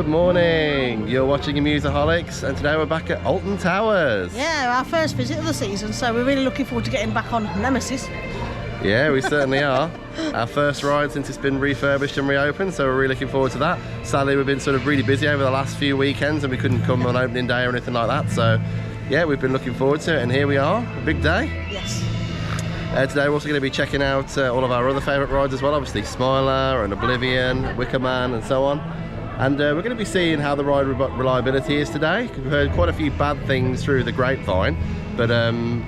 Good morning. You're watching Amuseaholics, and today we're back at Alton Towers. Yeah, our first visit of the season, so we're really looking forward to getting back on Nemesis. Yeah, we certainly are. Our first ride since it's been refurbished and reopened, so we're really looking forward to that. Sadly, we've been sort of really busy over the last few weekends and we couldn't come on opening day or anything like that, so yeah, we've been looking forward to it, and here we are, a big day. Yes. Today we're also going to be checking out all of our other favourite rides as well, obviously Smiler and Oblivion, Wicker Man and so on. And we're going to be seeing how the ride reliability is today. We've heard quite a few bad things through the grapevine, but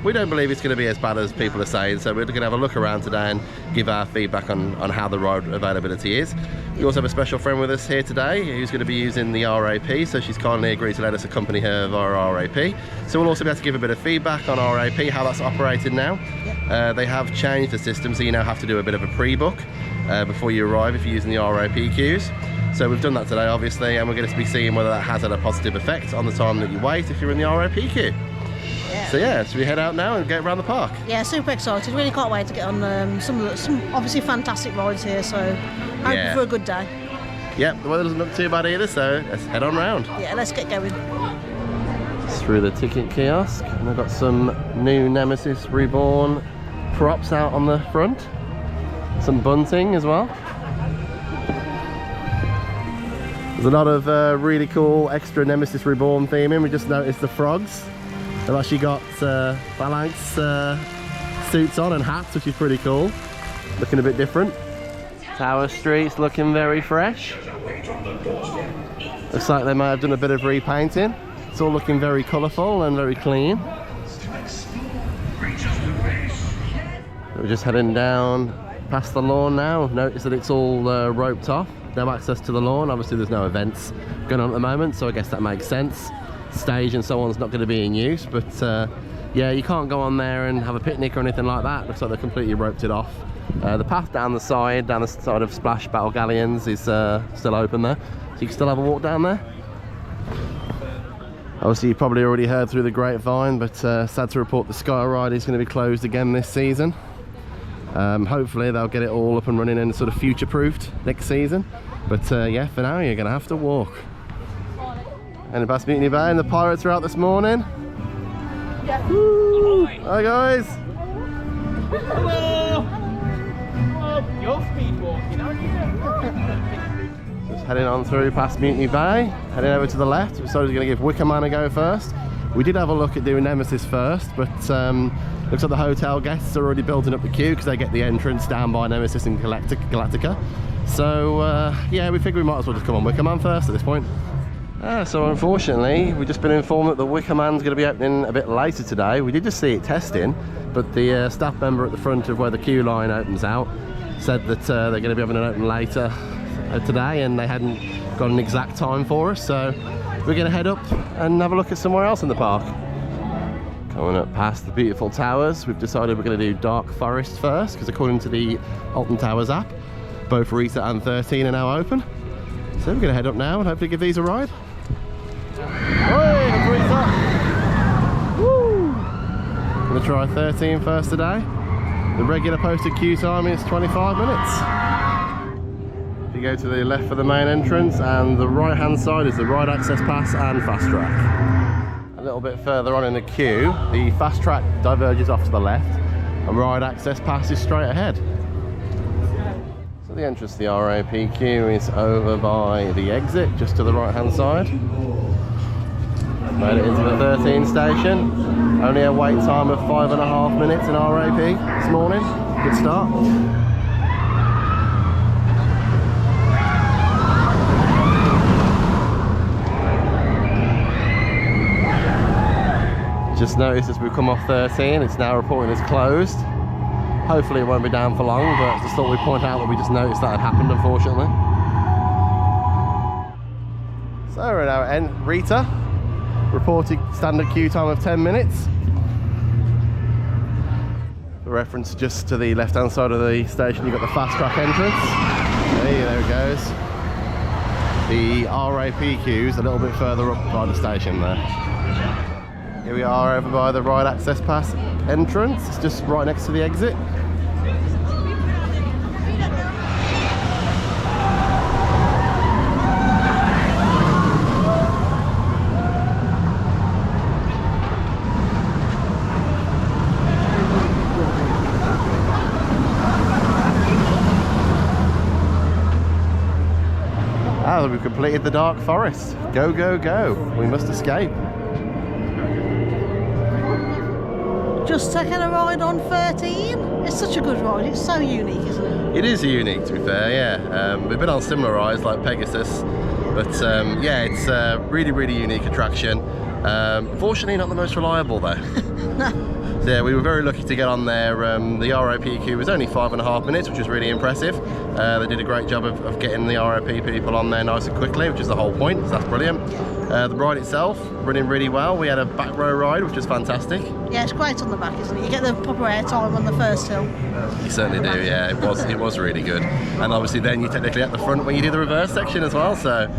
we don't believe it's going to be as bad as people are saying, so we're going to have a look around today and give our feedback on how the ride availability is. We also have a special friend with us here today who's going to be using the RAP, so she's kindly agreed to let us accompany her via RAP. So we'll also be able to give a bit of feedback on RAP, how that's operating now. They have changed the system, so you now have to do a bit of a pre-book before you arrive if you're using the RAP queues. So we've done that today, obviously, and we're going to be seeing whether that has had a positive effect on the time that you wait if you're in the RAP queue. So yeah, should we head out now and get around the park? Yeah, super excited. Really can't wait to get on some obviously fantastic rides here, so hoping for a good day. Yep, the weather doesn't look too bad either, so let's head on round. Yeah, let's get going. Through the ticket kiosk, and I've got some new Nemesis Reborn props out on the front. Some bunting as well. There's a lot of really cool extra Nemesis Reborn theming. We just noticed the frogs. They've actually got phalanx suits on and hats, which is pretty cool. Looking a bit different. Tower Street's looking very fresh. Looks like they might have done a bit of repainting. It's all looking very colourful and very clean. We're just heading down past the lawn now. Notice that it's all roped off. No access to the lawn. Obviously there's no events going on at the moment, so I guess that makes sense. Stage and so on is not going to be in use, but yeah, you can't go on there and have a picnic or anything like that. Looks like they completely roped it off. The path down the side of Splash Battle Galleons is still open there, so you can still have a walk down there. Obviously you probably already heard through the grapevine, but sad to report the Sky Ride is going to be closed again this season. Hopefully they'll get it all up and running and sort of future-proofed next season, but yeah, for now you're going to have to walk. And past Mutiny Bay, and the pirates are out this morning. Woo! Hi guys! Hello! Oh, you're speed walking, aren't you? Just heading on through past Mutiny Bay, heading over to the left. We decided we're going to give Wicker Man a go first. We did have a look at doing Nemesis first, but looks like the hotel guests are already building up the queue because they get the entrance down by Nemesis and Galactica. So yeah, we figured we might as well just come on Wicker Man first at this point. So unfortunately, we've just been informed that the Wicker Man's going to be opening a bit later today. We did just see it testing, but the staff member at the front of where the queue line opens out said that they're going to be having it open later today, and they hadn't got an exact time for us, so we're going to head up and have a look at somewhere else in the park. Coming up past the beautiful towers, we've decided we're going to do Dark Forest first, because according to the Alton Towers app, both Rita and 13 are now open. So we're going to head up now and hopefully give these a ride. Hey, woo! I'm going to try 13 first today. The regular posted queue time is 25 minutes. If you go to the left for the main entrance, and the right hand side is the ride access pass and fast track. A little bit further on in the queue, the fast track diverges off to the left, and ride access pass is straight ahead. So the entrance to the RAP queue is over by the exit, just to the right hand side. Made it into the 13 station. Only a wait time of 5.5 minutes in RAP this morning. Good start. Just noticed as we've come off 13, it's now reporting as closed. Hopefully it won't be down for long, but just thought we'd point out that we just noticed that had happened, unfortunately. So we're now at Rita. Reported standard queue time of 10 minutes. For reference, just to the left hand side of the station you've got the fast track entrance. Hey, there it goes. The RAP queue's a little bit further up by the station there. Here we are over by the ride access pass entrance. It's just right next to the exit. Ah, we've completed the dark forest. Go, go, go. We must escape. Just taking a ride on 13. It's such a good ride. It's so unique, isn't it? It is unique, to be fair, yeah. We've been on similar rides like Pegasus, but yeah, it's a really, really unique attraction. Fortunately, not the most reliable though. So yeah, we were very lucky to get on there. The ROP queue was only 5.5 minutes, which was really impressive. They did a great job of getting the ROP people on there nice and quickly, which is the whole point, so that's brilliant. The ride itself, running really well. We had a back row ride, which was fantastic. Yeah, it's great on the back, isn't it? You get the proper air time on the first hill. You certainly do, yeah. It was really good. And obviously then you're technically at the front when you do the reverse section as well, so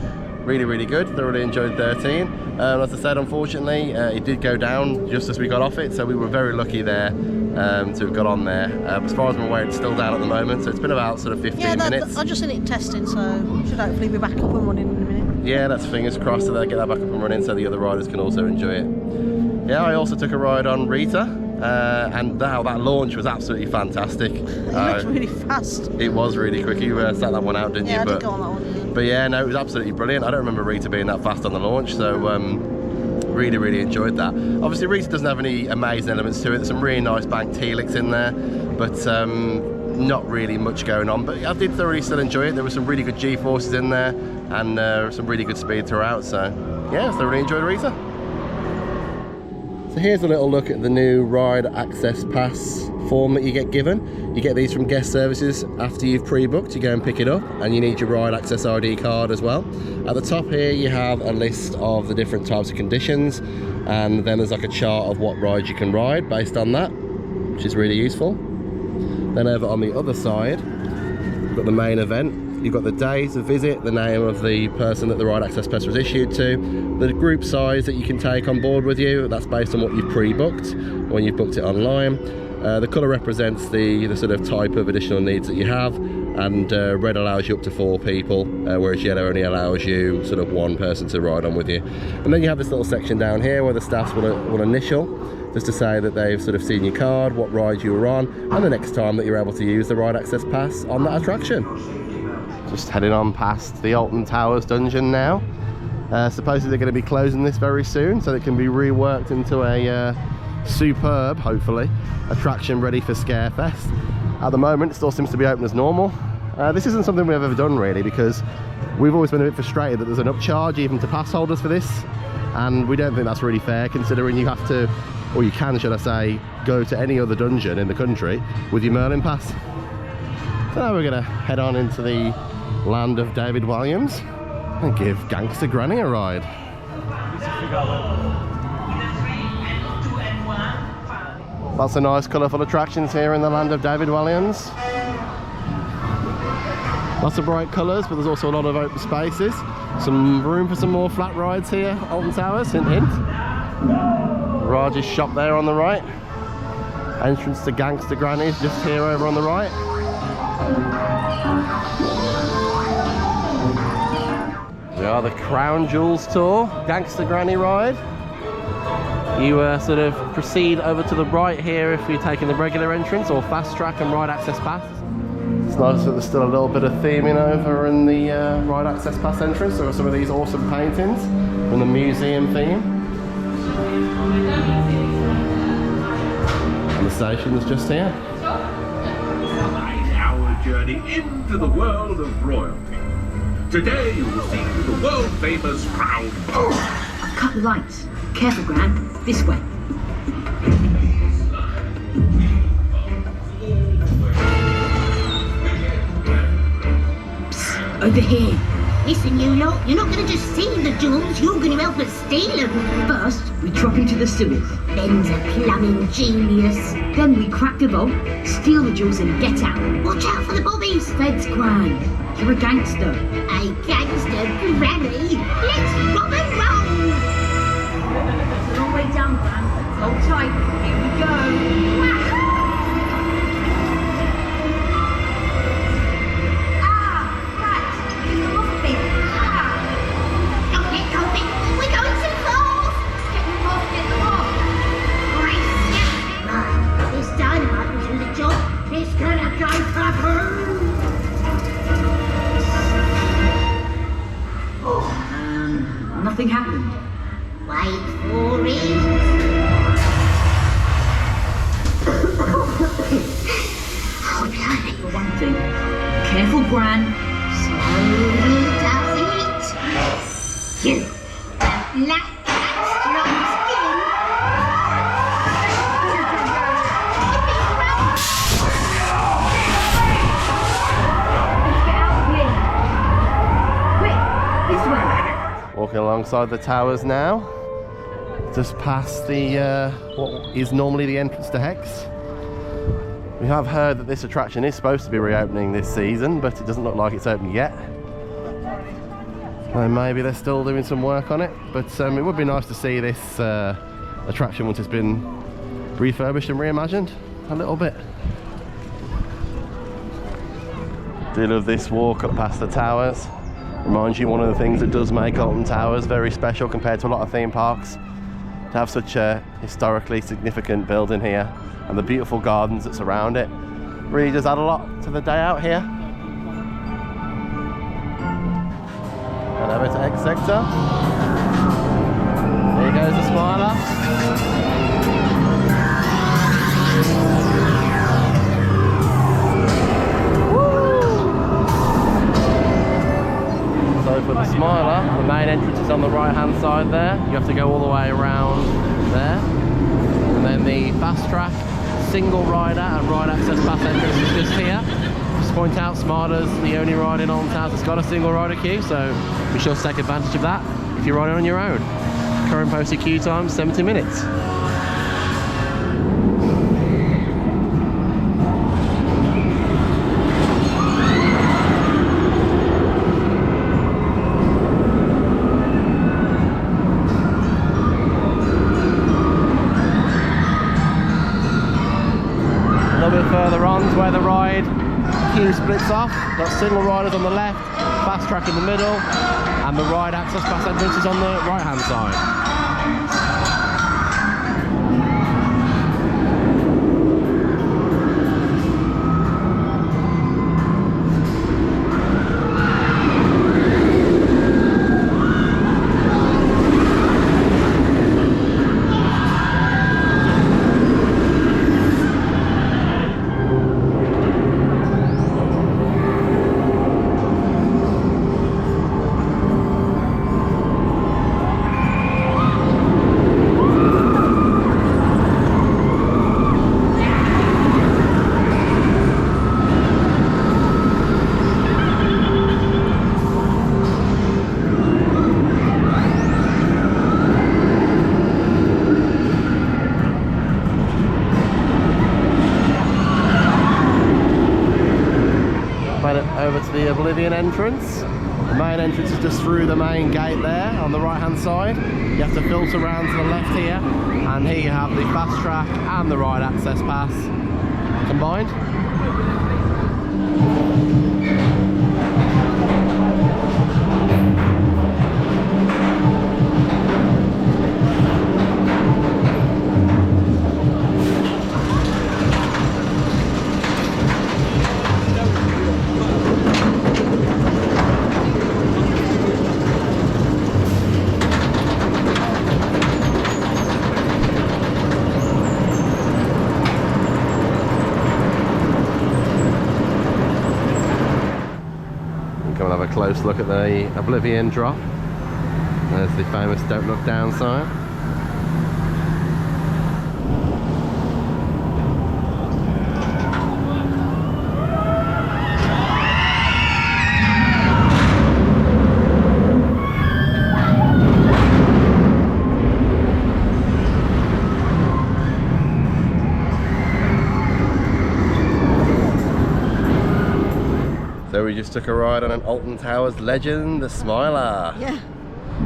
really, really good. Thoroughly enjoyed 13. As I said, unfortunately, it did go down just as we got off it, so we were very lucky there to have got on there. As far as I'm aware, it's still down at the moment, so it's been about sort of 15 minutes. I just seen it testing, so should hopefully be back up and running in a minute. Yeah, that's fingers crossed that they'll get that back up and running so the other riders can also enjoy it. Yeah, I also took a ride on Rita, and that launch was absolutely fantastic. It went really fast. It was really quick. You sat that one out, didn't you? Yeah, I did go on that one. But yeah, no, it was absolutely brilliant. I don't remember Rita being that fast on the launch, so really, really enjoyed that. Obviously, Rita doesn't have any amazing elements to it. There's some really nice banked helix in there, but not really much going on. But I did thoroughly still enjoy it. There were some really good G-forces in there, and some really good speed throughout. So yeah, thoroughly enjoyed Rita. So here's a little look at the new ride access pass form that you get given. You get these from guest services after you've pre-booked. You go and pick it up, and you need your ride access ID card as well. At the top here you have a list of the different types of conditions, and then there's like a chart of what rides you can ride based on that, which is really useful. Then over on the other side you've got the main event. You've got the day to visit, the name of the person that the ride access pass was issued to, the group size that you can take on board with you. That's based on what you've pre-booked when you've booked it online. The colour represents the sort of type of additional needs that you have, and red allows you up to 4 people, whereas yellow only allows you sort of 1 person to ride on with you. And then you have this little section down here where the staff will initial, just to say that they've sort of seen your card, what ride you were on, and the next time that you're able to use the ride access pass on that attraction. Just heading on past the Alton Towers dungeon now. Supposedly they're going to be closing this very soon, so it can be reworked into a superb, hopefully, attraction ready for Scarefest. At the moment it still seems to be open as normal. This isn't something we've ever done really, because we've always been a bit frustrated that there's an upcharge even to pass holders for this, and we don't think that's really fair, considering you have to, or you can, should I say, go to any other dungeon in the country with your Merlin pass. So now we're going to head on into the land of David Williams and give Gangster Granny a ride. Lots of nice colourful attractions here in the land of David Williams. Lots of bright colours, but there's also a lot of open spaces. Some room for some more flat rides here, Alton Towers, hint hint. Raj's shop there on the right. Entrance to Gangster Granny's just here over on the right. We are the Crown Jewels tour, Gangster Granny ride. You sort of proceed over to the right here if you're taking the regular entrance, or fast track and ride access pass. It's nice that there's still a little bit of theming over in the ride access pass entrance. There are some of these awesome paintings from the museum theme. And the station's just here. Our journey into the world of royalty. Today you will see the world famous Crown. I've cut the lights. Careful, Gran. This way. Psst, over here. Listen, you lot, you're not going to just see the jewels, you're going to help us steal them. First, we drop into the sewers. Ben's a plumbing genius. Then we crack the vault, steal the jewels and get out. Watch out for the bobbies. Feds, Gran. You're a gangster. A gangster granny. Let's rock and roll. It's a long way down, Gran. Hold tight. Here we go. Gran. Slowly does it. Phew. That black and strong skin. Let's get out of here. Quick, this way. Walking alongside the towers now, just past the what is normally the entrance to Hex. We have heard that this attraction is supposed to be reopening this season, but it doesn't look like it's open yet. So maybe they're still doing some work on it, but it would be nice to see this attraction once it's been refurbished and reimagined a little bit. Do love this walk up past the towers. Reminds you one of the things that does make Alton Towers very special compared to a lot of theme parks. To have such a historically significant building here and the beautiful gardens that surround it really does add a lot to the day out here. And over to X Sector. Here goes the Smiler. So for the Smiler, the main entrance is on the right hand side there. You have to go all the way around there. And then the fast track, single rider and ride access pass entrance is just here. Just point out, Smiler's the only ride in Alton Towers that's got a single rider queue, so be sure to take advantage of that if you're riding on your own. Current posted queue time, 70 minutes. Further on to where the ride queue splits off. Got single riders on the left, fast track in the middle, and the ride access pass entrance is on the right hand side. Over to the Oblivion entrance. The main entrance is just through the main gate there on the right hand side. You have to filter around to the left here, and here you have the fast track and the ride access pass combined. Come and have a close look at the Oblivion drop. There's the famous "Don't Look Down" sign. So we just took a ride on an Alton Towers legend, the Smiler. Yeah,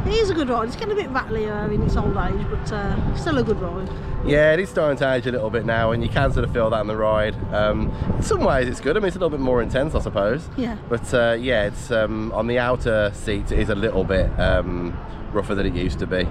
it is a good ride. It's getting a bit rattlier in its old age, but still a good ride. Yeah, it is starting to age a little bit now, and you can sort of feel that in the ride. In some ways it's good. I mean, it's a little bit more intense, I suppose. Yeah. But yeah, it's on the outer seats it is a little bit rougher than it used to be.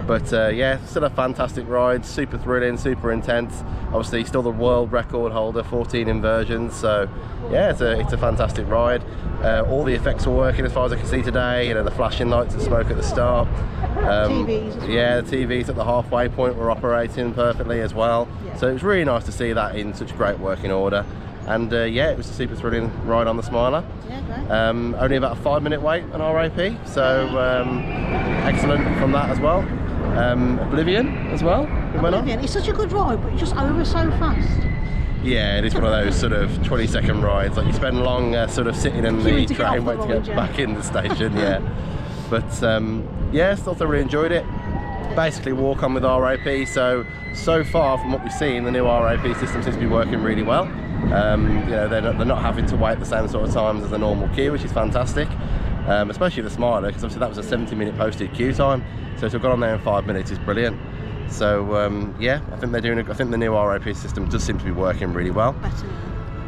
But yeah, still a fantastic ride, super thrilling, super intense. Obviously still the world record holder, 14 inversions, so yeah, it's a fantastic ride. All the effects were working as far as I can see today. You know, the flashing lights and smoke at the start. TVs as well. Yeah, the TVs at the halfway point were operating perfectly as well. Yeah. So it was really nice to see that in such great working order. And yeah, it was a super thrilling ride on the Smiler. Yeah, great. Only about a 5-minute wait on RAP, so excellent from that as well. Oblivion as well. Oblivion, it's such a good ride, but it's just over so fast. Yeah, it is one of those sort of 20-second rides. Like you spend long sort of sitting in the train waiting to get back in the station. Yeah, but yeah, still thoroughly enjoyed it. Basically walk on with RAP. So far from what we've seen, the new RAP system seems to be working really well. You know, they're not having to wait the same sort of times as the normal queue, which is fantastic. Especially the Smiler, because obviously that was a 70-minute posted queue time. So to have got on there in 5 minutes is brilliant. So yeah, I think they're doing. I think the new RAP system does seem to be working really well. Better.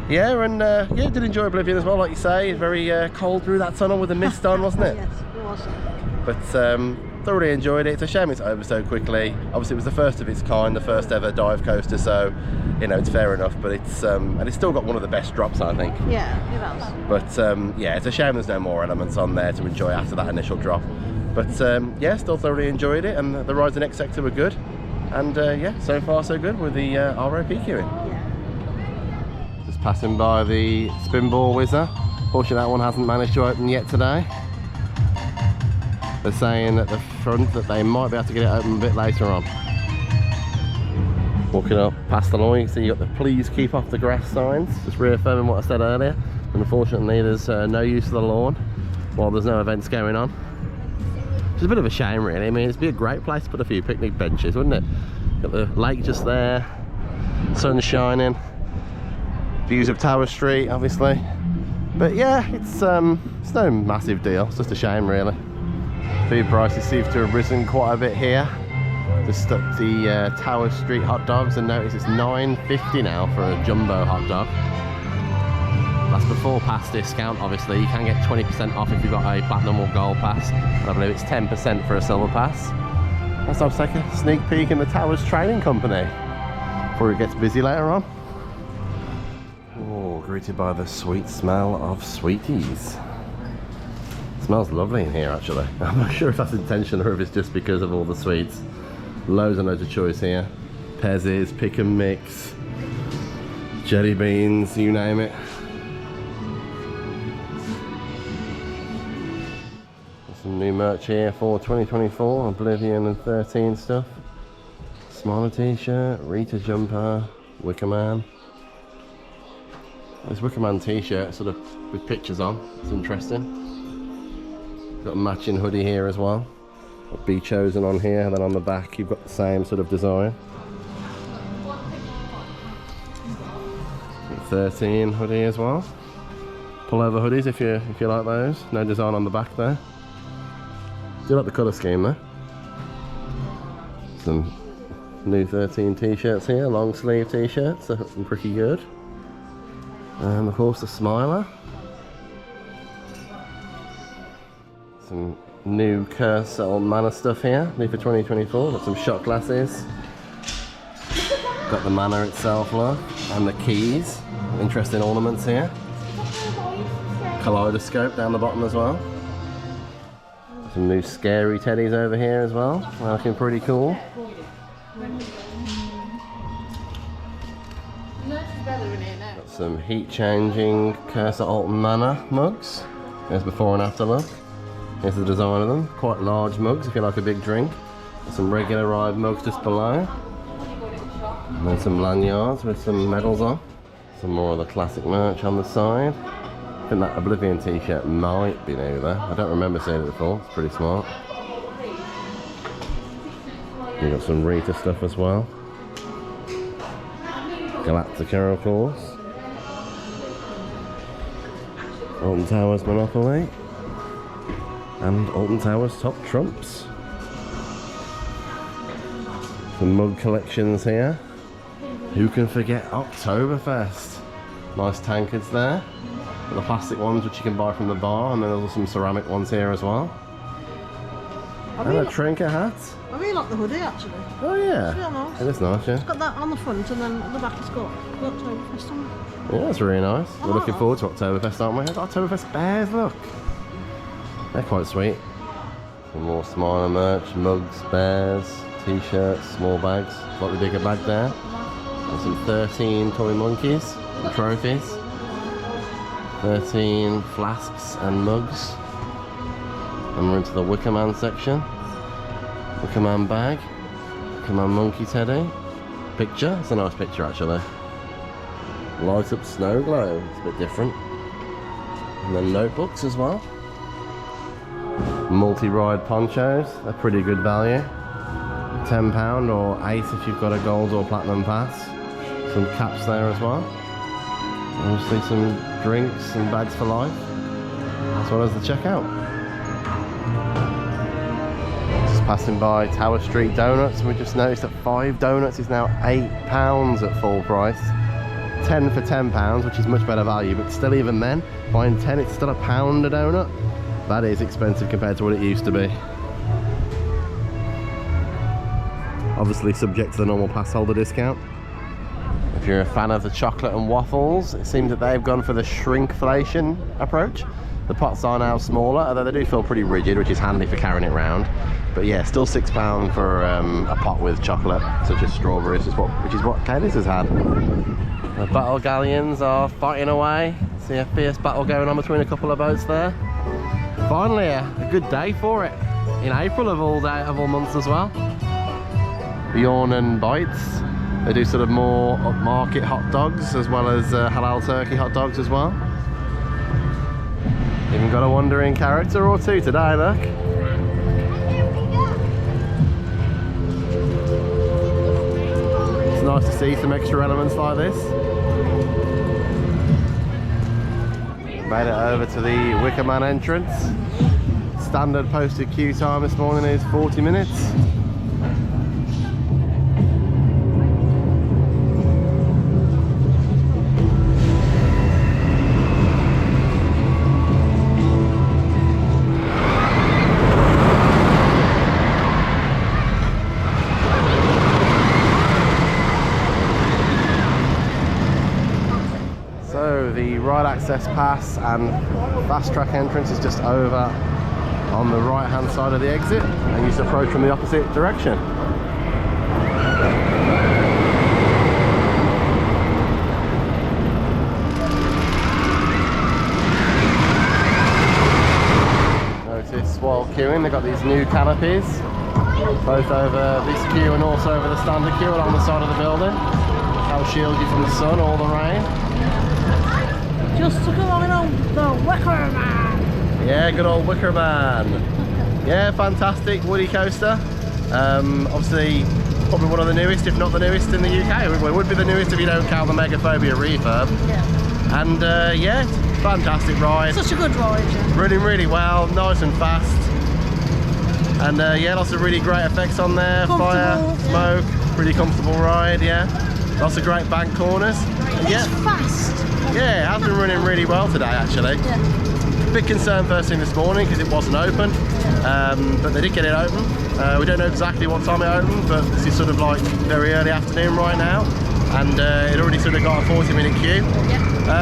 Yeah, and yeah, did enjoy Oblivion as well, like you say. Very cold through that tunnel with the mist on, wasn't it? Yes, it was. But thoroughly enjoyed it. It's a shame it's over so quickly. Obviously, it was the first of its kind, the first ever dive coaster, so you know it's fair enough. But it's and it's still got one of the best drops, I think. Yeah, it has. But yeah, it's a shame there's no more elements on there to enjoy after that initial drop. But yeah, still thoroughly enjoyed it, and the rides in X Sector were good. And yeah, so far so good with the RAP queuing. Yeah. Just passing by the Spinball Whizzer. Fortunately, that one hasn't managed to open yet today. They're saying at the front that they might be able to get it open a bit later on. Walking up past the lawn, you can see you've got the please keep off the grass signs, just reaffirming what I said earlier. And unfortunately, there's no use of the lawn while there's no events going on. It's a bit of a shame, really. I mean, it'd be a great place to put a few picnic benches, wouldn't it? Got the lake just there, sun shining, views of Tower Street, obviously. But yeah, it's no massive deal. It's just a shame, really. Food prices seem to have risen quite a bit here. Just up the Tower Street hot dogs, and notice it's $9.50 now for a jumbo hot dog. That's before pass discount, obviously. You can get 20% off if you've got a platinum or gold pass. And I believe it's 10% for a silver pass. Let's have to take a sneak peek in the Towers Training Company before it gets busy later on. Oh, greeted by the sweet smell of sweeties. It smells lovely in here, actually. I'm not sure if that's intentional or if it's just because of all the sweets. Loads and loads of choice here. Pezzes, pick and mix, jelly beans, you name it. Some new merch here for 2024, Oblivion and 13 stuff. Smiler t-shirt, Rita jumper, Wicker Man. This Wicker Man t-shirt sort of with pictures on, it's interesting. Got a matching hoodie here as well. Got Be Chosen on here, and then on the back you've got the same sort of design. 13 hoodie as well. Pullover hoodies if you like those. No design on the back there. Do like the colour scheme there. Some new 13 t-shirts here, long sleeve t-shirts, they're looking pretty good. And of course the Smiler. Some new Curse Old Manor stuff here, new for 2024. Got some shot glasses. Got the manor itself, look, and the keys. Interesting ornaments here. Kaleidoscope down the bottom as well. Some new scary teddies over here as well. They're looking pretty cool. Got some heat changing Curse at Alton Manor mugs. There's before and after look. Here's the design of them. Quite large mugs if you like a big drink. Got some regular ride mugs just below. And then some lanyards with some medals on. Some more of the classic merch on the side. I think that Oblivion t-shirt might be new there. I don't remember seeing it before. It's pretty smart. You got some Rita stuff as well. Galactica, of course. Alton Towers Monopoly. And Alton Towers Top Trumps. Some mug collections here. Who can forget Oktoberfest? Nice tankards there. The plastic ones which you can buy from the bar, and then there's some ceramic ones here as well. And a trinket hat. I really like the hoodie actually. Oh yeah. It's real nice. It is nice, yeah. It's got that on the front, and then at the back it's got Oktoberfest on it. Yeah, that's really nice. We're looking that. forward to Oktoberfest, aren't we? Got Oktoberfest bears, look. They're quite sweet. Some more Smiler merch, mugs, bears, t-shirts, small bags. Slightly bigger bag there. And some 13 toy monkeys and trophies. 13 flasks and mugs. And we're into the Wicker Man section. Wicker Man bag. Wicker Man monkey teddy. Picture. It's a nice picture actually. Light up snow globe. It's a bit different. And then notebooks as well. Multi-ride ponchos. They're pretty good value. £10 or 8 if you've got a gold or platinum pass. Some caps there as well. Obviously some drinks and bags for life, as well as the checkout. Just passing by Tower Street Donuts, and we just noticed that 5 donuts is now £8 at full price. 10 for £10, which is much better value, but still even then, buying 10 it's still £1 a donut. That is expensive compared to what it used to be. Obviously subject to the normal pass holder discount. If you're a fan of the chocolate and waffles, it seems that they've gone for the shrinkflation approach. The pots are now smaller, although they do feel pretty rigid, which is handy for carrying it around. But yeah, still £6 for a pot with chocolate, such as strawberries, which is what Kaylee's has had. The battle galleons are fighting away. See a fierce battle going on between a couple of boats there. Finally, a good day for it. In April of all months as well. Bjorn and Bites. They do sort of more upmarket hot dogs as well as halal turkey hot dogs as well. Even got a wandering character or two today, look. It's nice to see some extra elements like this. Made it over to the Wicker Man entrance. Standard posted queue time this morning is 40 minutes. Ride access pass and fast track entrance is just over on the right hand side of the exit, and you just approach from the opposite direction. Notice while queuing they've got these new canopies both over this queue and also over the standard queue along the side of the building. That'll shield you from the sun or the rain. Just took along on the Wicker Man. Yeah, good old Wicker Man. Yeah, fantastic woody coaster. Obviously, probably one of the newest, if not the newest in the UK. It would be the newest if you don't count the Megaphobia refurb. Yeah. And yeah, fantastic ride. Such a good ride. Yeah. Running really well, nice and fast. And yeah, lots of really great effects on there. Fire, smoke, pretty comfortable ride, yeah. Lots of great bank corners. It's fast. Yeah, it has been running really well today actually. Yeah. Big concern first thing this morning because it wasn't open, but they did get it open. We don't know exactly what time it opened, but this is sort of like very early afternoon right now, and it already sort of got a 40-minute queue,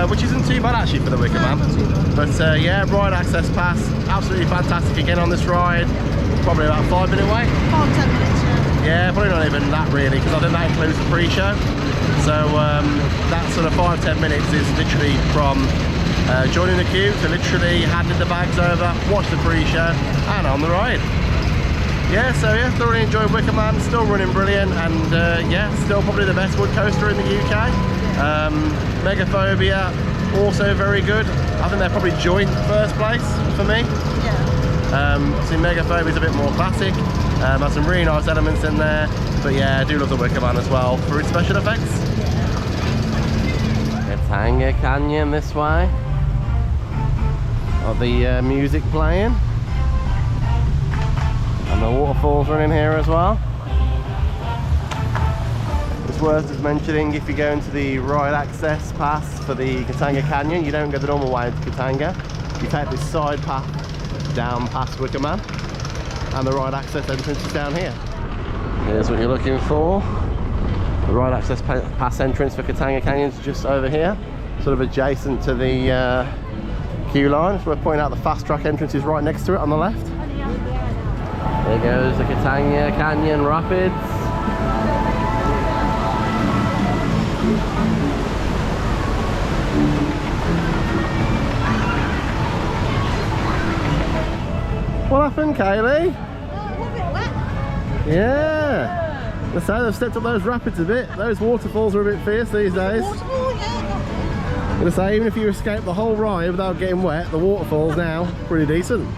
which isn't too bad actually for the Wicker Man. But yeah, ride access pass, absolutely fantastic again on this ride. Probably about a 5-minute wait. 5-10 minutes. Yeah, probably not even that really, because I think that includes the pre-show. So that sort of 5-10 minutes is literally from joining the queue to literally handing the bags over, watch the pre-show, and on the ride. Yeah, so yeah, thoroughly enjoyed Wicker Man, still running brilliant, and yeah, still probably the best wood coaster in the UK. Megaphobia, also very good. I think they're probably joint first place for me. Yeah. See, Megaphobia is a bit more classic. Has some really nice elements in there, but yeah, I do love the Wicker Man as well for its special effects. Katanga Canyon this way. Got the music playing, and the waterfalls running here as well. It's worth just mentioning, if you go into the ride access pass for the Katanga Canyon, you don't go the normal way to Katanga. You take this side path down past Wicker Man, and the ride access entrance is down here. Here's what you're looking for. The ride access pass entrance for Katanga Canyon is just over here, sort of adjacent to the queue line. So we're pointing out the fast track entrance is right next to it on the left. There goes the Katanga Canyon Rapids. happened, Kaylee? A little bit wet. Yeah. Let's say they've stepped up those rapids a bit. Those waterfalls are a bit fierce these days. Waterfall, yeah. I'm gonna say, even if you escape the whole ride without getting wet, the waterfalls now pretty decent.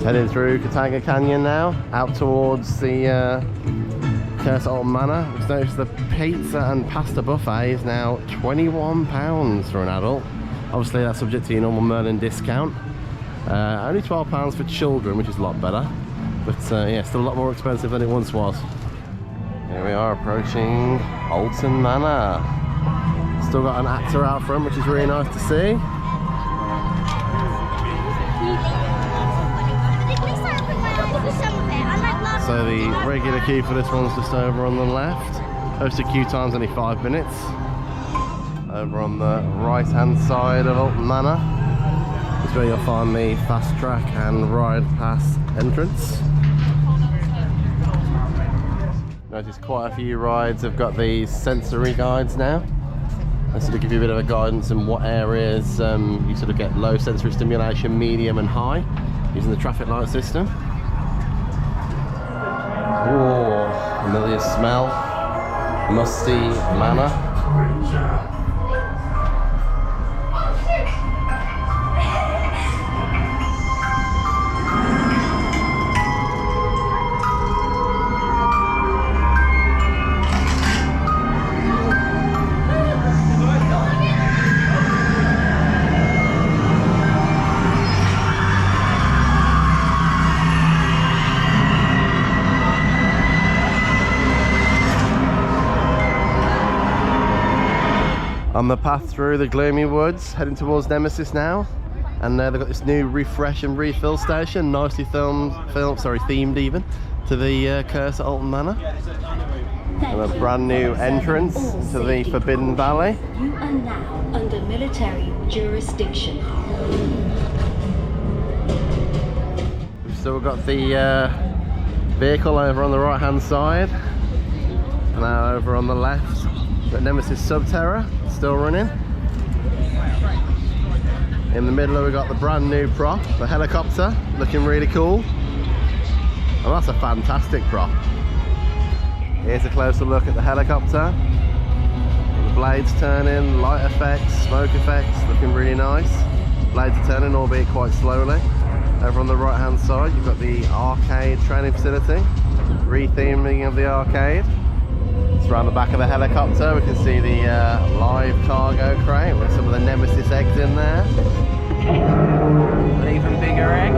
Heading through Katanga Canyon now, out towards the Curse Alton Manor. Just noticed the pizza and pasta buffet is now £21 for an adult. Obviously that's subject to your normal Merlin discount. Only £12 for children, which is a lot better. But yeah, still a lot more expensive than it once was. Here we are approaching Alton Manor. Still got an actor out front, which is really nice to see. So the regular queue for this one's just over on the left. Posted queue time's only 5 minutes. Over on the right hand side of Alton Manor is where you'll find the fast track and ride pass entrance. Notice quite a few rides have got these sensory guides now. They sort of give you a bit of a guidance in what areas you sort of get low sensory stimulation, medium and high using the traffic light system. Oh, familiar smell. Musty manor. On the path through the gloomy woods, heading towards Nemesis now, and they've got this new refresh and refill station, nicely themed even, to the Curse at Alton Manor, and a brand new entrance to the Forbidden Valley. You are now under military jurisdiction. We've still got the vehicle over on the right hand side, and now over on the left, got Nemesis Subterra still running. In the middle we've got the brand new prop, the helicopter, looking really cool. And that's a fantastic prop. Here's a closer look at the helicopter. The blades turning, light effects, smoke effects, looking really nice. Blades are turning, albeit quite slowly. Over on the right hand side you've got the arcade training facility, re-theming of the arcade. Around the back of the helicopter we can see the live cargo crate with some of the Nemesis eggs in there. An even bigger egg.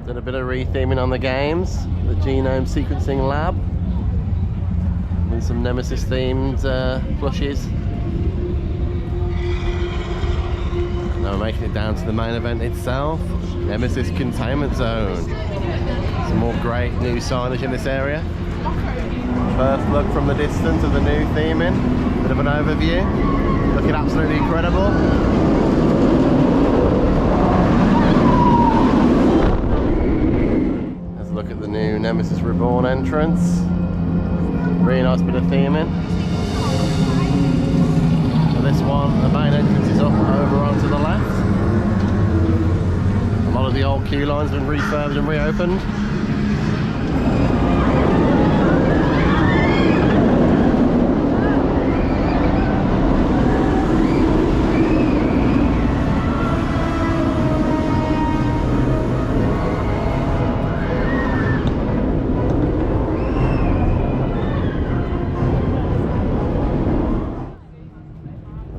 Done a bit of re-theming on the games, the genome sequencing lab, and some Nemesis themed plushies. Now we're making it down to the main event itself, Nemesis Containment Zone. Some more great new signage in this area. First look from the distance of the new theming, bit of an overview, looking absolutely incredible. Let's look at the new Nemesis Reborn entrance. Really nice bit of theming. This one, the main entrance is up over onto the left. A lot of the old queue lines have been refurbed and reopened.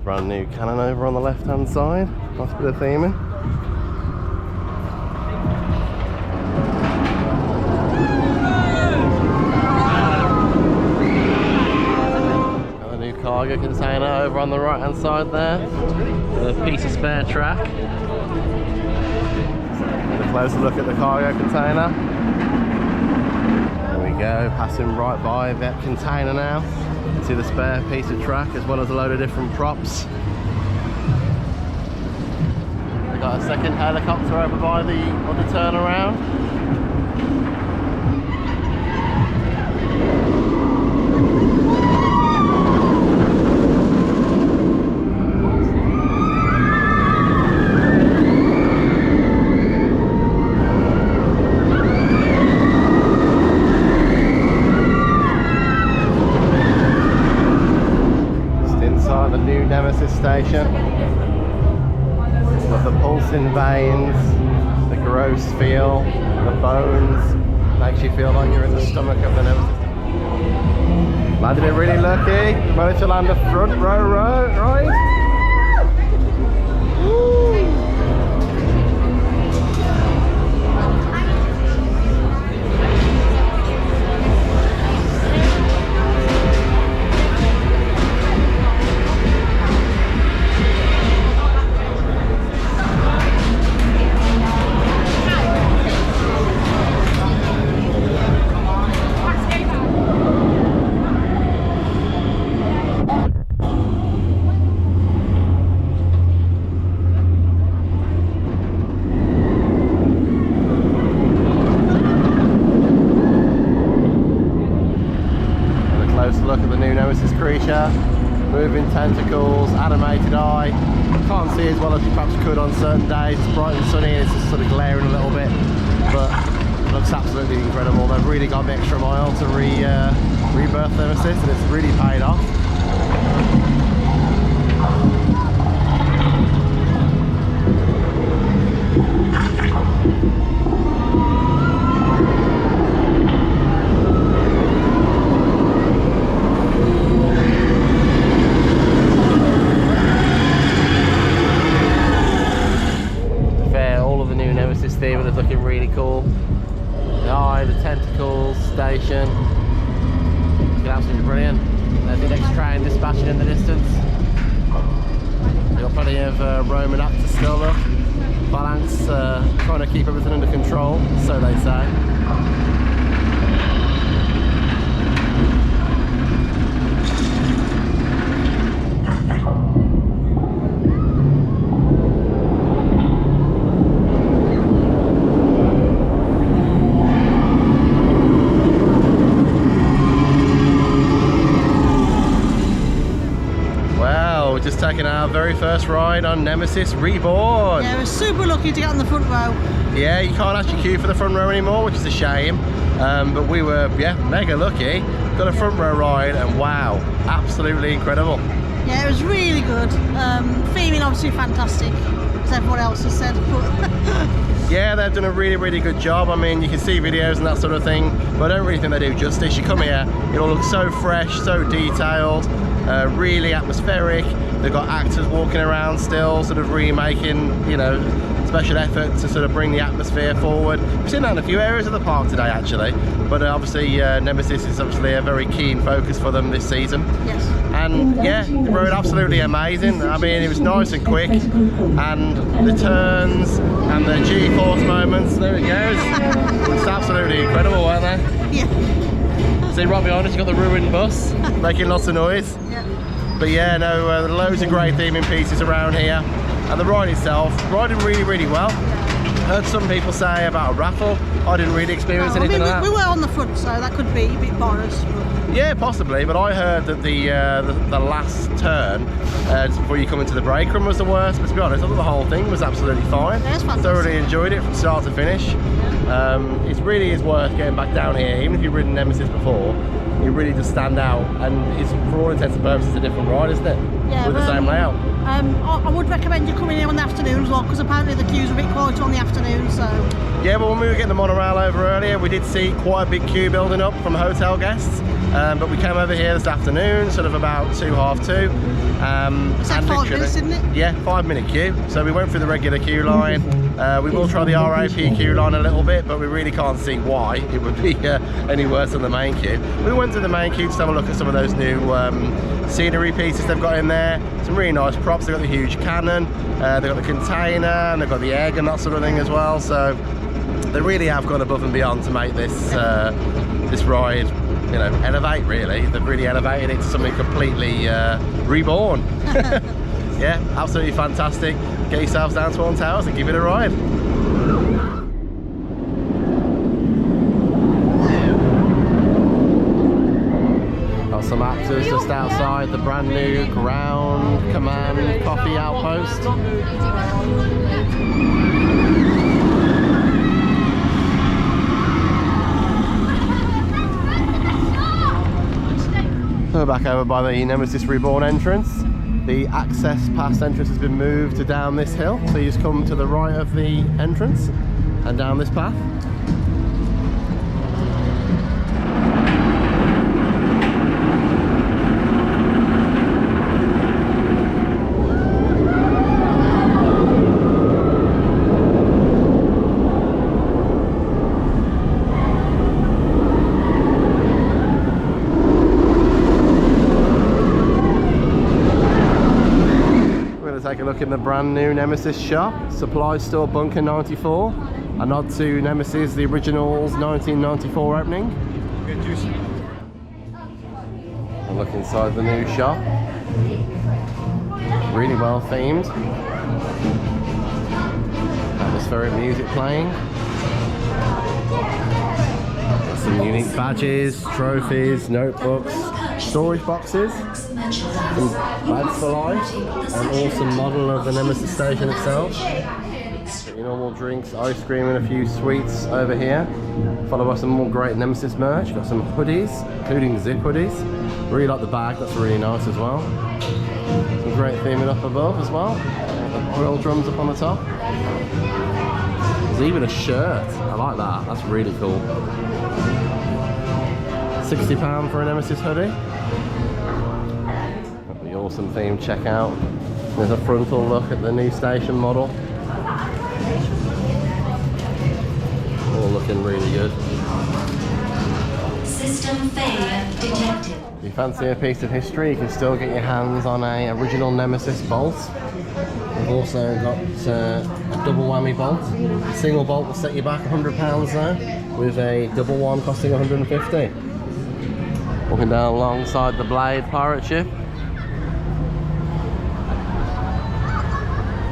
Brand new cannon over on the left hand side, nice bit of theming. Got the new cargo container over on the right hand side there, with a piece of spare track. Get a closer look at the cargo container. There we go, passing right by that container now. See the spare piece of track as well as a load of different props. We've got a second helicopter over by the other turnaround. Nemesis station. Got the pulsing veins, the gross feel, the bones. Makes you feel like you're in the stomach of the Nemesis. Landed it really lucky. Managed to land the front row right. Woo. Creature, moving tentacles, animated eye. Can't see as well as you perhaps could on certain days. It's bright and sunny and it's just sort of glaring a little bit, but it looks absolutely incredible. They've really got the extra mile to rebirth Nemesis, and it's really paid off. Theme is looking really cool. The eye, the tentacles, station. It's looking absolutely brilliant. There's the next train dispatching in the distance. We've got plenty of Roman actors still up. Phalanx trying to keep everything under control, so they say. Just taking our very first ride on Nemesis Reborn. Yeah, we're super lucky to get on the front row. Yeah, you can't actually queue for the front row anymore, which is a shame. But we were, mega lucky. Got a front row ride, and wow, absolutely incredible. Yeah, it was really good. Theming obviously fantastic, as everyone else has said. Yeah, they've done a really good job. I mean, you can see videos and that sort of thing, but I don't really think they do justice. You come here, it all looks so fresh, so detailed, really atmospheric. They've got actors walking around still, sort of remaking, special effort to sort of bring the atmosphere forward. We've seen that in a few areas of the park today, actually. But obviously, Nemesis is obviously a very keen focus for them this season. Yes. And yeah, the road absolutely amazing. I mean, it was nice and quick, and the turns and the G-force moments. There it goes. It's absolutely incredible, weren't they? Yeah. See, right behind us, you've got the ruined bus making lots of noise. Yeah. But yeah, no, loads of great theming pieces around here. And the ride itself, riding really well. Heard some people say about a raffle. I didn't really experience anything like that. We were on the front, so that could be a bit biased. Yeah, possibly, but I heard that the last turn just before you come into the break room was the worst. But to be honest, I thought the whole thing was absolutely fine. Yeah, it's fantastic. Thoroughly enjoyed it from start to finish. Yeah. It really is worth getting back down here, even if you've ridden Nemesis before. It really does stand out, and it's, for all intents and purposes, a different ride, isn't it? Yeah, with the same layout. I would recommend you coming here on the afternoon as well, because apparently the queues are a bit quieter on the afternoon, so... Yeah, but when we were getting the monorail over earlier, we did see quite a big queue building up from hotel guests. But we came over here this afternoon, sort of about 2:30. It's like 5 minutes, isn't it? Yeah, 5-minute queue. So we went through the regular queue line. We will try the RAP queue line a little bit, but we really can't see why it would be any worse than the main queue. We went to the main queue to have a look at some of those new scenery pieces they've got in there. Some really nice props. They've got the huge cannon, they've got the container, and they've got the egg and that sort of thing as well. So They really have gone above and beyond to make this this ride, you know, elevate. Really, they've really elevated it to something completely reborn. Yeah, absolutely fantastic. Get yourselves down to Alton Towers and give it a ride. Got some actors just outside the brand new Ground Command Coffee Outpost. We're back over by the Nemesis Reborn entrance. The access pass entrance has been moved to down this hill, so you just come to the right of the entrance and down this path. Take a look in the brand new Nemesis shop, Supply Store Bunker 94, a nod to Nemesis, the original's 1994 opening. And look inside the new shop, really well themed, atmospheric music playing, got some unique badges, trophies, notebooks, storage boxes, some bags for life, an awesome model of the Nemesis station itself. Get your normal drinks, ice cream and a few sweets over here. Followed by some more great Nemesis merch. Got some hoodies, including zip hoodies. Really like the bag, that's really nice as well. Some great theming up above as well. The oil drums up on the top. There's even a shirt, I like that, that's really cool. £60 for a Nemesis hoodie. The awesome theme checkout. There's a frontal look at the new station model. All looking really good. System failure detected. If you fancy a piece of history, you can still get your hands on a original Nemesis bolt. We've also got a double whammy bolt. A single bolt will set you back £100 though, with a double one costing £150. Walking down alongside the Blade pirate ship.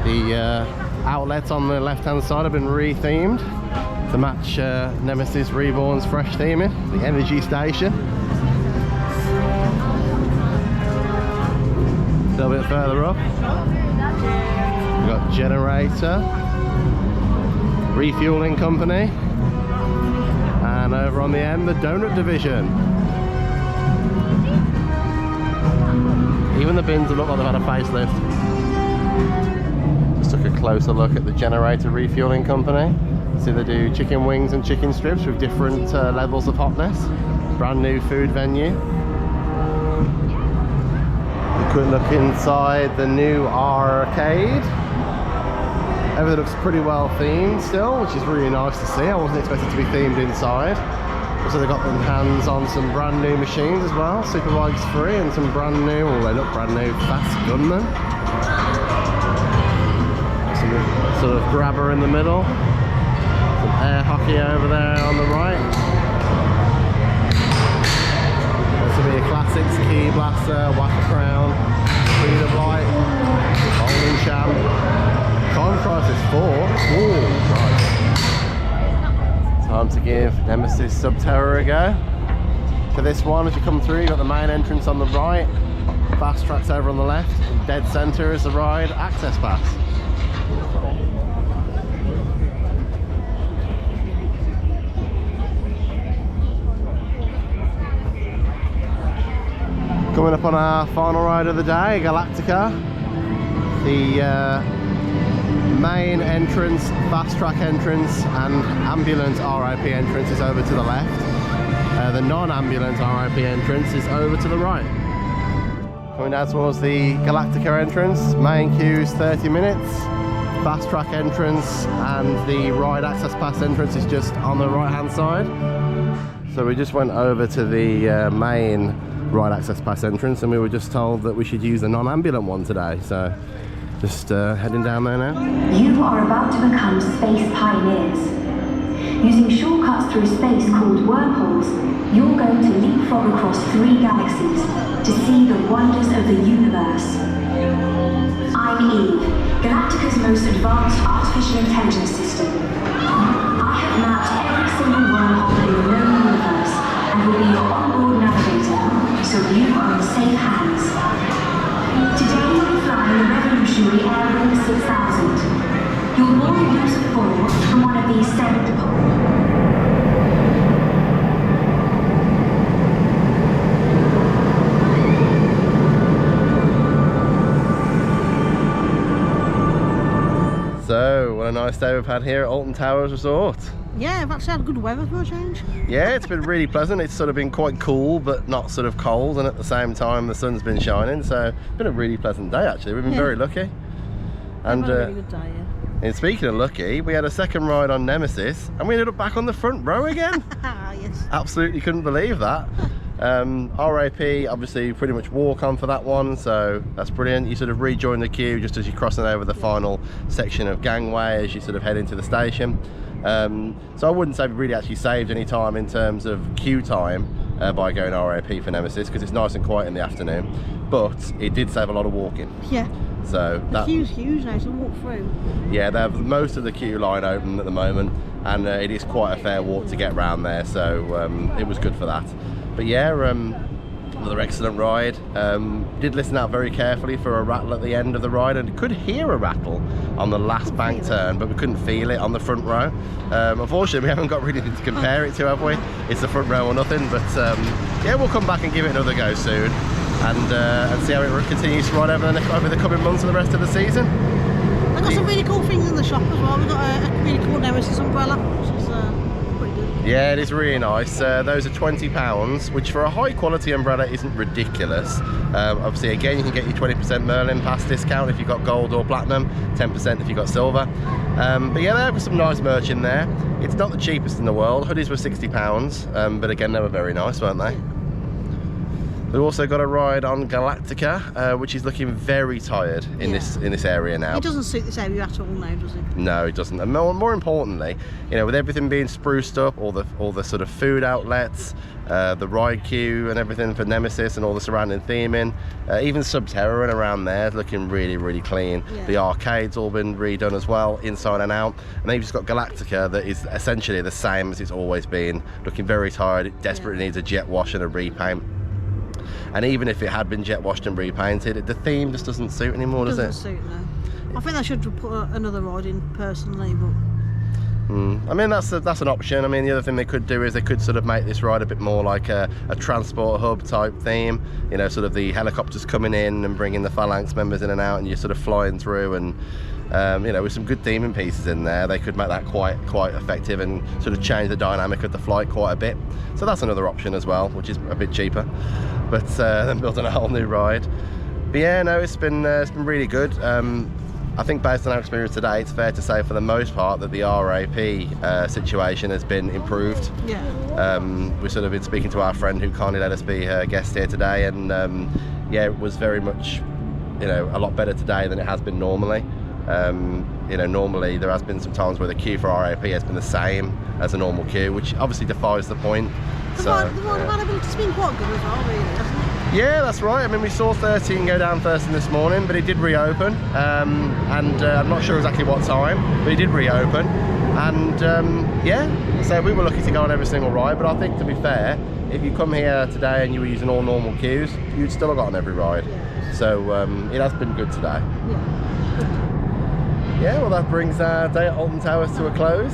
The outlets on the left hand side have been re-themed to match Nemesis Reborn's fresh theming. The energy station. A little bit further up, we've got generator, refueling company, and over on the end the donut division. Even the bins look like they've had a facelift. Just took a closer look at the generator refueling company. See they do chicken wings and chicken strips with different levels of hotness. Brand new food venue. A quick look inside the new arcade. Everything looks pretty well themed still, which is really nice to see. I wasn't expecting to be themed inside. So they've got their hands on some brand new machines as well, Superbikes free, and some brand new, well they look brand new, Fast Gunman. Some sort of grabber in the middle. Some air hockey over there on the right. There's some of your classics, Key Blaster, Whack Crown, Speed of Light, Bowling Champ. Time price is 4. Ooh, nice. Time to give Nemesis Subterra a go. For this one, as you come through, you've got the main entrance on the right, fast tracks over on the left, and dead centre is the ride access pass. Coming up on our final ride of the day, Galactica. The main entrance, fast track entrance and ambulance RIP entrance is over to the left. The non-ambulance RIP entrance is over to the right. Coming down towards the Galactica entrance, main queue's 30 minutes, fast track entrance and the ride access pass entrance is just on the right hand side. So we just went over to the main ride access pass entrance and we were just told that we should use the non-ambulant one today. So just heading down there now. You are about to become space pioneers. Using shortcuts through space called wormholes, you're going to leapfrog across 3 galaxies to see the wonders of the universe. I'm Eve, Galactica's most advanced artificial intelligence system. I have mapped every single wormhole in the known universe and will be your onboard navigator, so you are in safe hands. Today we're flying the revolutionary Airwing 6000. You'll board in groups of 4 from one of these 7 depots. So, what a nice day we've had here at Alton Towers Resort. Yeah, I've actually had good weather for a change. Yeah, it's been really pleasant. It's sort of been quite cool, but not sort of cold, and at the same time the sun's been shining, so it's been a really pleasant day actually. We've been very lucky. And I've had a really good day, yeah. And speaking of lucky, we had a second ride on Nemesis, and we ended up back on the front row again. Yes. Absolutely couldn't believe that. RAP, obviously pretty much walk on for that one, so that's brilliant. You sort of rejoin the queue just as you're crossing over the final section of gangway as you sort of head into the station. So I wouldn't say we really actually saved any time in terms of queue time by going RAP for Nemesis, because it's nice and quiet in the afternoon, but it did save a lot of walking. Yeah. So the queue's huge now to walk through. Yeah, they have most of the queue line open at the moment, and it is quite a fair walk to get round there, so it was good for that. But yeah, another excellent ride. Did listen out very carefully for a rattle at the end of the ride, and could hear a rattle on the last bank turn, but we couldn't feel it on the front row. Unfortunately, we haven't got really anything to compare it to, have we? It's the front row or nothing, but yeah, we'll come back and give it another go soon, and see how it continues to ride over the coming months and the rest of the season. I've got some really cool things in the shop as well. We've got a really cool Nemesis umbrella, which is pretty good. Yeah, it is really nice. Those are £20, which for a high quality umbrella isn't ridiculous. Obviously, again, you can get your 20% Merlin Pass discount if you've got gold or platinum, 10% if you've got silver. But yeah, there was some nice merch in there. It's not the cheapest in the world. Hoodies were £60, but again, they were very nice, weren't they? We've also got a ride on Galactica, which is looking very tired in this area now. It doesn't suit this area at all now, does it? No, it doesn't. And more importantly, you know, with everything being spruced up, all the sort of food outlets, the ride queue and everything for Nemesis and all the surrounding theming, even Subterra and around there is looking really, really clean. Yeah. The arcade's all been redone as well, inside and out. And then you've just got Galactica that is essentially the same as it's always been, looking very tired. It desperately needs a jet wash and a repaint. And even if it had been jet washed and repainted, the theme just doesn't suit anymore, does it? Doesn't suit, no. I think they should put another ride in personally, but... I mean, that's an option. I mean, the other thing they could do is they could sort of make this ride a bit more like a transport hub type theme. You know, sort of the helicopters coming in and bringing the Phalanx members in and out, and you're sort of flying through, and you know, with some good theming pieces in there, they could make that quite effective and sort of change the dynamic of the flight quite a bit. So that's another option as well, which is a bit cheaper, but then building a whole new ride. But yeah, no, it's been really good. I think based on our experience today, it's fair to say for the most part that the RAP situation has been improved. Yeah. We've sort of been speaking to our friend who kindly let us be her guest here today, and yeah, it was very much, you know, a lot better today than it has been normally. You know, normally there has been some times where the queue for RAP has been the same as a normal queue, which obviously defies the point. The ride availability's been quite good as well, really, hasn't it? Yeah, that's right. I mean, we saw 13 go down first thing this morning, but it did reopen, and I'm not sure exactly what time, but it did reopen. And yeah, so we were lucky to go on every single ride, but I think, to be fair, if you come here today and you were using all normal queues, you'd still have got on every ride. Yeah. So it has been good today. Yeah, well, that brings our day at Alton Towers to a close.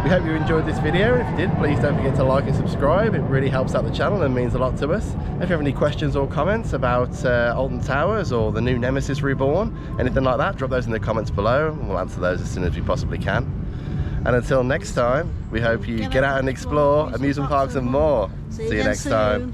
We hope you enjoyed this video, and if you did, please don't forget to like and subscribe. It really helps out the channel and means a lot to us. If you have any questions or comments about Alton Towers or the new Nemesis Reborn, anything like that, drop those in the comments below, and we'll answer those as soon as we possibly can. And until next time, we hope you get out and explore amusement parks and more. See you next time.